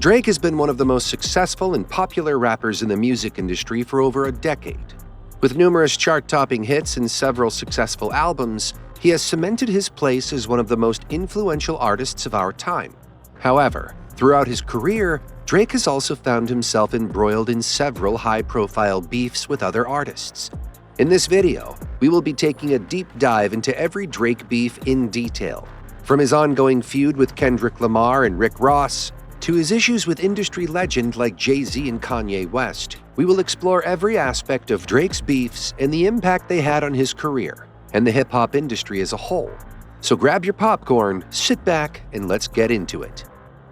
Drake has been one of the most successful and popular rappers in the music industry for over a decade. With numerous chart-topping hits and several successful albums, he has cemented his place as one of the most influential artists of our time. However, throughout his career, Drake has also found himself embroiled in several high-profile beefs with other artists. In this video, we will be taking a deep dive into every Drake beef in detail, from his ongoing feud with Kendrick Lamar and Rick Ross, to his issues with industry legend like Jay-Z and Kanye West. We will explore every aspect of Drake's beefs and the impact they had on his career and the hip-hop industry as a whole. So grab your popcorn, sit back, and let's get into it.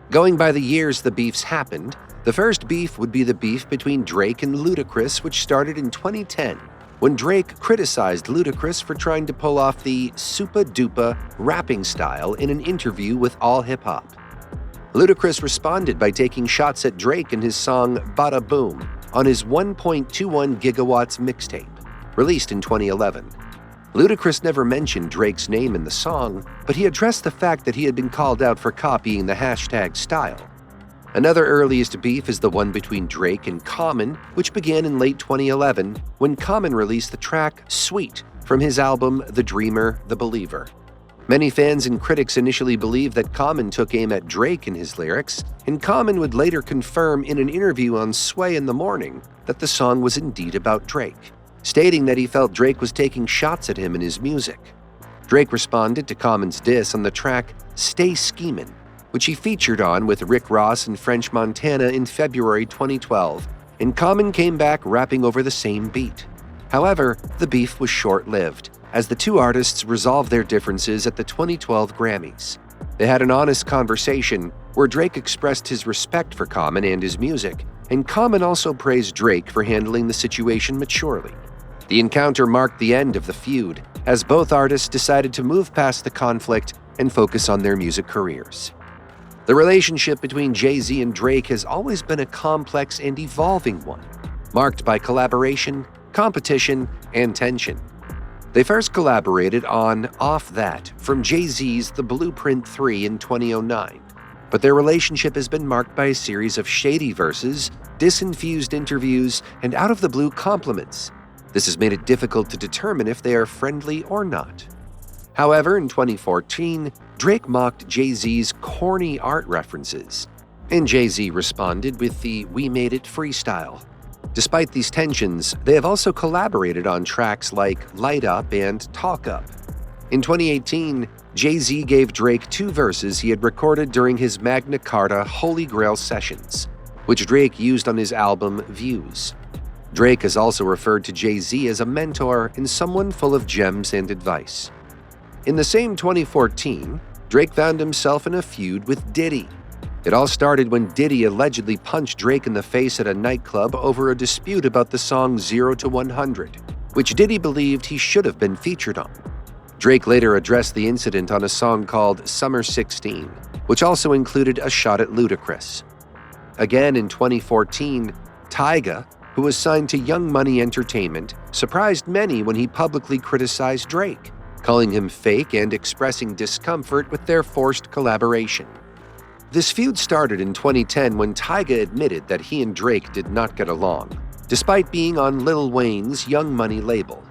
Going by the years the beefs happened, the first beef would be the beef between Drake and Ludacris, which started in 2010, when Drake criticized Ludacris for trying to pull off the super-duper rapping style in an interview with All Hip Hop. Ludacris responded by taking shots at Drake in his song Bada Boom on his 1.21 gigawatts mixtape, released in 2011. Ludacris never mentioned Drake's name in the song, but he addressed the fact that he had been called out for copying the hashtag style. Another earliest beef is the one between Drake and Common, which began in late 2011 when Common released the track Sweet from his album The Dreamer, The Believer. Many fans and critics initially believed that Common took aim at Drake in his lyrics, and Common would later confirm in an interview on Sway in the Morning that the song was indeed about Drake, stating that he felt Drake was taking shots at him in his music. Drake responded to Common's diss on the track Stay Schemin', which he featured on with Rick Ross and French Montana in February 2012, and Common came back rapping over the same beat. However, the beef was short-lived, as the two artists resolved their differences at the 2012 Grammys. They had an honest conversation where Drake expressed his respect for Common and his music, and Common also praised Drake for handling the situation maturely. The encounter marked the end of the feud, as both artists decided to move past the conflict and focus on their music careers. The relationship between Jay-Z and Drake has always been a complex and evolving one, marked by collaboration, competition, and tension. They first collaborated on Off That from Jay-Z's The Blueprint 3 in 2009, but their relationship has been marked by a series of shady verses, disinfused interviews, and out-of-the-blue compliments. This has made it difficult to determine if they are friendly or not. However, in 2014, Drake mocked Jay-Z's corny art references, and Jay-Z responded with the We Made It freestyle. Despite these tensions, they have also collaborated on tracks like Light Up and Talk Up. In 2018, Jay-Z gave Drake two verses he had recorded during his Magna Carta Holy Grail sessions, which Drake used on his album Views. Drake has also referred to Jay-Z as a mentor and someone full of gems and advice. In the same 2014, Drake found himself in a feud with Diddy. It all started when Diddy allegedly punched Drake in the face at a nightclub over a dispute about the song 0 to 100, which Diddy believed he should have been featured on. Drake later addressed the incident on a song called Summer 16, which also included a shot at Ludacris. Again in 2014, Tyga, who was signed to Young Money Entertainment, surprised many when he publicly criticized Drake, calling him fake and expressing discomfort with their forced collaboration. This feud started in 2010 when Tyga admitted that he and Drake did not get along, despite being on Lil Wayne's Young Money label.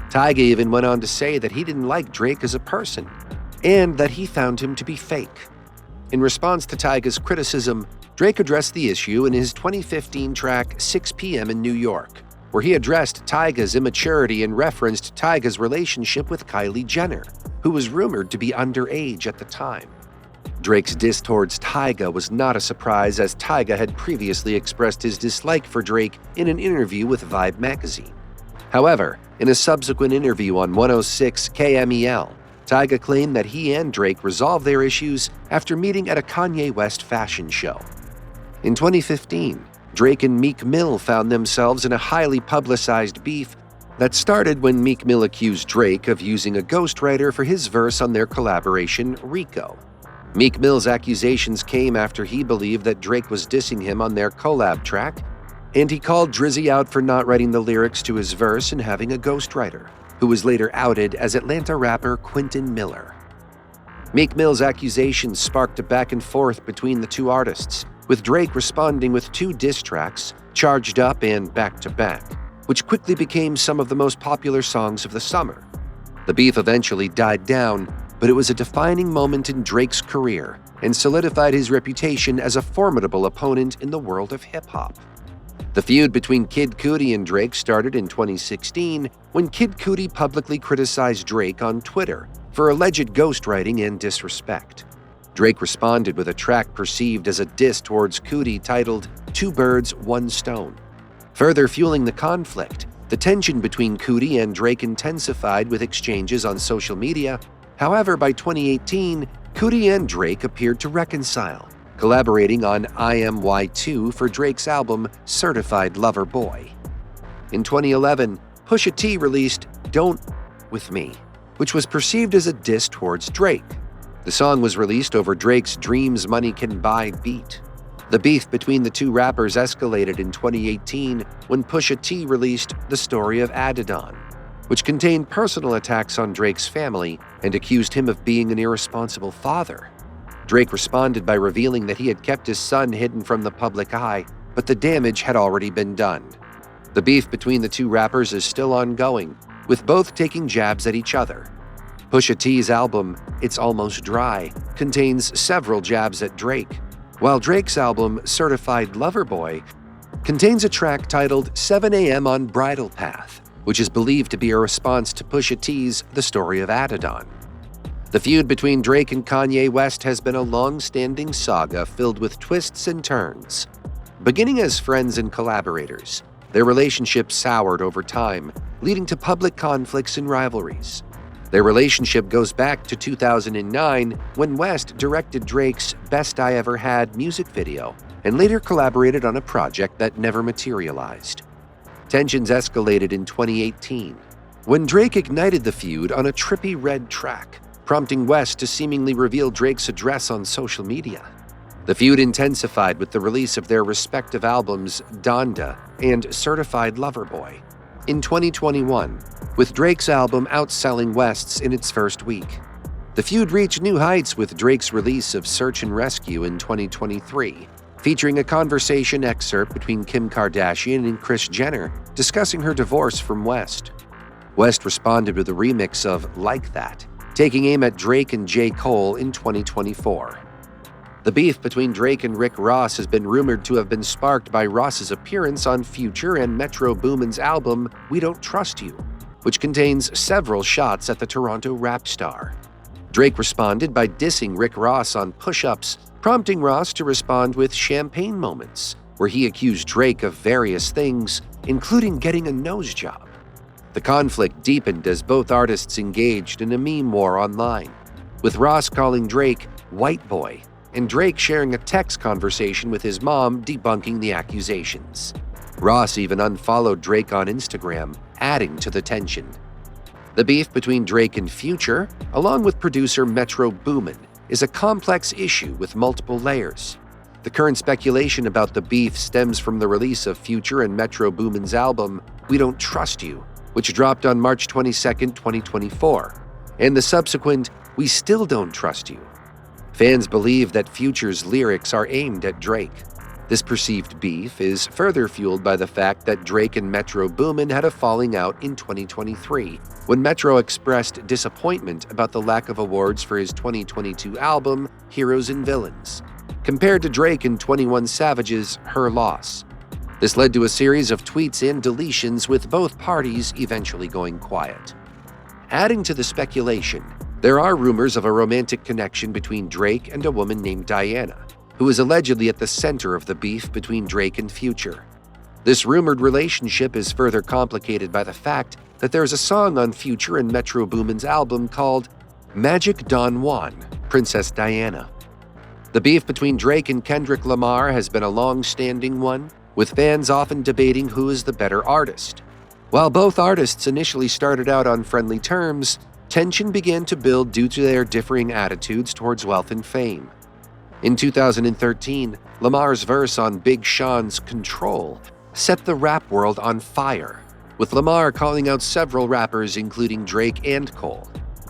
Tyga even went on to say that he didn't like Drake as a person, and that he found him to be fake. In response to Tyga's criticism, Drake addressed the issue in his 2015 track 6 p.m. in New York, where he addressed Tyga's immaturity and referenced Tyga's relationship with Kylie Jenner, who was rumored to be underage at the time. Drake's diss towards Tyga was not a surprise, as Tyga had previously expressed his dislike for Drake in an interview with Vibe magazine. However, in a subsequent interview on 106 KMEL, Tyga claimed that he and Drake resolved their issues after meeting at a Kanye West fashion show. In 2015, Drake and Meek Mill found themselves in a highly publicized beef that started when Meek Mill accused Drake of using a ghostwriter for his verse on their collaboration, Rico. Meek Mill's accusations came after he believed that Drake was dissing him on their collab track, and he called Drizzy out for not writing the lyrics to his verse and having a ghostwriter, who was later outed as Atlanta rapper Quentin Miller. Meek Mill's accusations sparked a back and forth between the two artists, with Drake responding with 2 diss tracks, Charged Up and Back to Back, which quickly became some of the most popular songs of the summer. The beef eventually died down, but it was a defining moment in Drake's career and solidified his reputation as a formidable opponent in the world of hip-hop. The feud between Kid Cudi and Drake started in 2016 when Kid Cudi publicly criticized Drake on Twitter for alleged ghostwriting and disrespect. Drake responded with a track perceived as a diss towards Cudi titled "Two Birds, One Stone." Further fueling the conflict, the tension between Cudi and Drake intensified with exchanges on social media. However, by 2018, Cudi and Drake appeared to reconcile, collaborating on IMY2 for Drake's album Certified Lover Boy. In 2011, Pusha T released Don't With Me, which was perceived as a diss towards Drake. The song was released over Drake's Dreams Money Can Buy beat. The beef between the two rappers escalated in 2018 when Pusha T released The Story of Adidon, which contained personal attacks on Drake's family and accused him of being an irresponsible father. Drake responded by revealing that he had kept his son hidden from the public eye, but the damage had already been done. The beef between the two rappers is still ongoing, with both taking jabs at each other. Pusha T's album, It's Almost Dry, contains several jabs at Drake, while Drake's album, Certified Lover Boy, contains a track titled 7 a.m. on Bridle Path, which is believed to be a response to Pusha T's The Story of Adidon. The feud between Drake and Kanye West has been a long-standing saga filled with twists and turns. Beginning as friends and collaborators, their relationship soured over time, leading to public conflicts and rivalries. Their relationship goes back to 2009 when West directed Drake's Best I Ever Had music video and later collaborated on a project that never materialized. Tensions escalated in 2018 when Drake ignited the feud on a trippy red track, prompting West to seemingly reveal Drake's address on social media. The feud intensified with the release of their respective albums Donda and Certified Lover Boy in 2021, with Drake's album outselling West's in its first week. The feud reached new heights with Drake's release of Search and Rescue in 2023, featuring a conversation excerpt between Kim Kardashian and Kris Jenner discussing her divorce from West. West responded with a remix of Like That, taking aim at Drake and J. Cole in 2024. The beef between Drake and Rick Ross has been rumored to have been sparked by Ross's appearance on Future and Metro Boomin's album We Don't Trust You, which contains several shots at the Toronto rap star. Drake responded by dissing Rick Ross on Push-Ups, prompting Ross to respond with Champagne Moments, where he accused Drake of various things, including getting a nose job. The conflict deepened as both artists engaged in a meme war online, with Ross calling Drake "white boy" and Drake sharing a text conversation with his mom debunking the accusations. Ross even unfollowed Drake on Instagram, adding to the tension. The beef between Drake and Future, along with producer Metro Boomin, is a complex issue with multiple layers. The current speculation about the beef stems from the release of Future and Metro Boomin's album We Don't Trust You, which dropped on March 22, 2024, and the subsequent We Still Don't Trust You. Fans believe that Future's lyrics are aimed at Drake. This perceived beef is further fueled by the fact that Drake and Metro Boomin had a falling out in 2023, when Metro expressed disappointment about the lack of awards for his 2022 album, Heroes and Villains, compared to Drake and 21 Savage's Her Loss. This led to a series of tweets and deletions, with both parties eventually going quiet. Adding to the speculation, there are rumors of a romantic connection between Drake and a woman named Diana, who is allegedly at the center of the beef between Drake and Future. This rumored relationship is further complicated by the fact that there is a song on Future and Metro Boomin's album called Magic Don Juan, Princess Diana. The beef between Drake and Kendrick Lamar has been a long-standing one, with fans often debating who is the better artist. While both artists initially started out on friendly terms, tension began to build due to their differing attitudes towards wealth and fame. In 2013, Lamar's verse on Big Sean's Control set the rap world on fire, with Lamar calling out several rappers including Drake and Cole.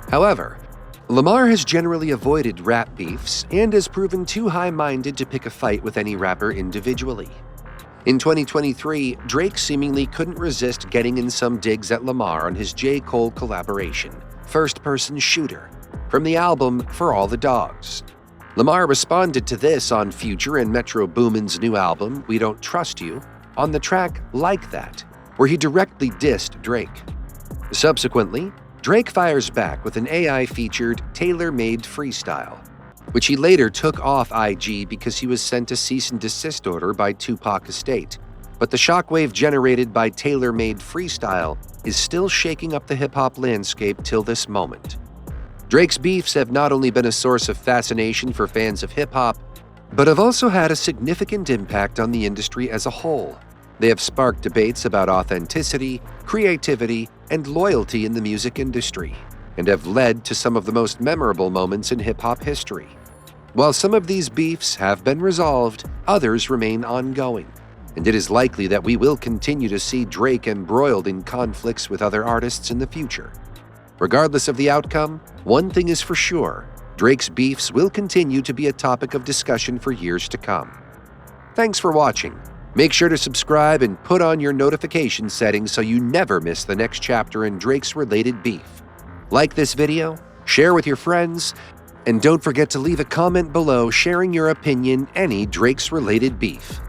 However, Lamar has generally avoided rap beefs and has proven too high-minded to pick a fight with any rapper individually. In 2023, Drake seemingly couldn't resist getting in some digs at Lamar on his J. Cole collaboration, First Person Shooter, from the album For All the Dogs. Lamar responded to this on Future and Metro Boomin's new album, We Don't Trust You, on the track Like That, where he directly dissed Drake. Subsequently, Drake fires back with an AI-featured tailor-made freestyle, which he later took off IG because he was sent a cease and desist order by Tupac Estate. But the shockwave generated by tailor-made freestyle is still shaking up the hip-hop landscape till this moment. Drake's beefs have not only been a source of fascination for fans of hip-hop, but have also had a significant impact on the industry as a whole. They have sparked debates about authenticity, creativity, and loyalty in the music industry, and have led to some of the most memorable moments in hip-hop history. While some of these beefs have been resolved, others remain ongoing, and it is likely that we will continue to see Drake embroiled in conflicts with other artists in the future. Regardless of the outcome, one thing is for sure: Drake's beefs will continue to be a topic of discussion for years to come. Thanks for watching. Make sure to subscribe and put on your notification settings so you never miss the next chapter in Drake's related beef. Like this video, share with your friends, and don't forget to leave a comment below sharing your opinion any Drake's related beef.